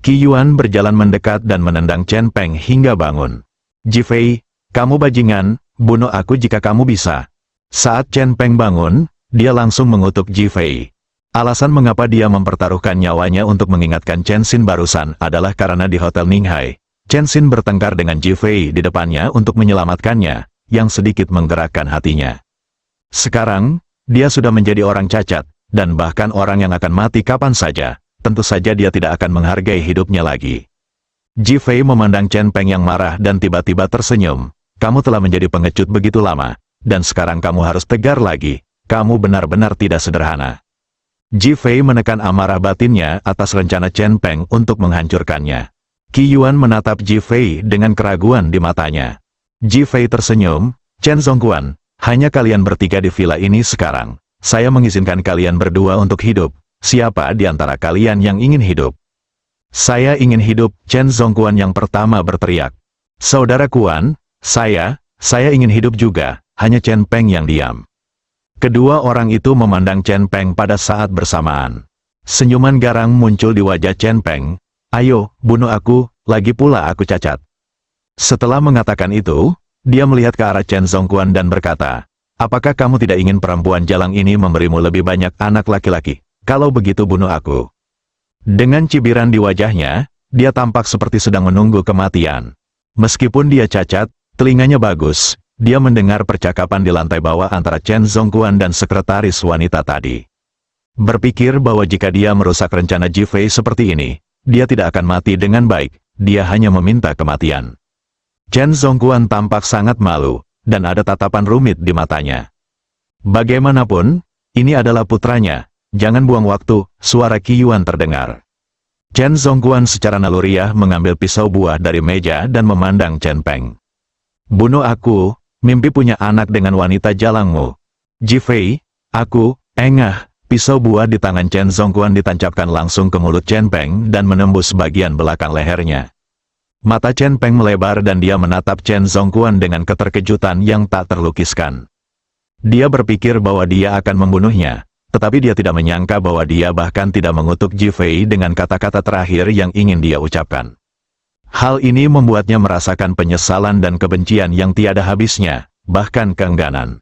Qi Yuan berjalan mendekat dan menendang Chen Peng hingga bangun. "Ji Fei, kamu bajingan, bunuh aku jika kamu bisa." Saat Chen Peng bangun, dia langsung mengutuk Ji Fei. Alasan mengapa dia mempertaruhkan nyawanya untuk mengingatkan Chen Xin barusan adalah karena di Hotel Ninghai, Chen Xin bertengkar dengan Ji Fei di depannya untuk menyelamatkannya, yang sedikit menggerakkan hatinya. Sekarang, dia sudah menjadi orang cacat, dan bahkan orang yang akan mati kapan saja, tentu saja dia tidak akan menghargai hidupnya lagi. Ji Fei memandang Chen Peng yang marah dan tiba-tiba tersenyum. "Kamu telah menjadi pengecut begitu lama, dan sekarang kamu harus tegar lagi, kamu benar-benar tidak sederhana." Ji Fei menekan amarah batinnya atas rencana Chen Peng untuk menghancurkannya. Qi Yuan menatap Ji Fei dengan keraguan di matanya. Ji Fei tersenyum, "Chen Zongguan, hanya kalian bertiga di villa ini sekarang. Saya mengizinkan kalian berdua untuk hidup. Siapa di antara kalian yang ingin hidup?" "Saya ingin hidup," Chen Zongguan yang pertama berteriak. "Saudara Kuan, saya ingin hidup juga," hanya Chen Peng yang diam. Kedua orang itu memandang Chen Peng pada saat bersamaan. Senyuman garang muncul di wajah Chen Peng. "Ayo, bunuh aku, lagi pula aku cacat." Setelah mengatakan itu, dia melihat ke arah Chen Zongguan dan berkata, "Apakah kamu tidak ingin perempuan jalang ini memberimu lebih banyak anak laki-laki? Kalau begitu bunuh aku." Dengan cibiran di wajahnya, dia tampak seperti sedang menunggu kematian. Meskipun dia cacat, telinganya bagus, dia mendengar percakapan di lantai bawah antara Chen Zongguan dan sekretaris wanita tadi. Berpikir bahwa jika dia merusak rencana Ji Fei seperti ini, dia tidak akan mati dengan baik, dia hanya meminta kematian. Chen Zongguan tampak sangat malu, dan ada tatapan rumit di matanya. Bagaimanapun, ini adalah putranya, jangan buang waktu, suara Qi Yuan terdengar. Chen Zongguan secara naluriah mengambil pisau buah dari meja dan memandang Chen Peng. "Bunuh aku, mimpi punya anak dengan wanita jalangmu." "Ji Fei, aku, engah." Pisau buah di tangan Chen Zongguan ditancapkan langsung ke mulut Chen Peng dan menembus bagian belakang lehernya. Mata Chen Peng melebar dan dia menatap Chen Zongguan dengan keterkejutan yang tak terlukiskan. Dia berpikir bahwa dia akan membunuhnya, tetapi dia tidak menyangka bahwa dia bahkan tidak mengutuk Ji Fei dengan kata-kata terakhir yang ingin dia ucapkan. Hal ini membuatnya merasakan penyesalan dan kebencian yang tiada habisnya, bahkan keengganan.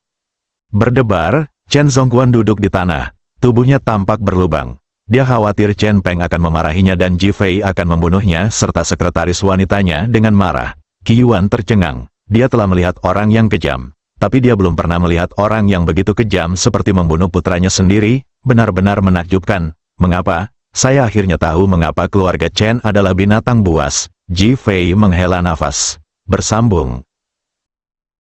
Berdebar, Chen Zongguan duduk di tanah. Tubuhnya tampak berlubang. Dia khawatir Chen Peng akan memarahinya dan Ji Fei akan membunuhnya serta sekretaris wanitanya dengan marah. Qi Yuan tercengang. Dia telah melihat orang yang kejam. Tapi dia belum pernah melihat orang yang begitu kejam seperti membunuh putranya sendiri. Benar-benar menakjubkan. "Mengapa? Saya akhirnya tahu mengapa keluarga Chen adalah binatang buas." Ji Fei menghela nafas. Bersambung.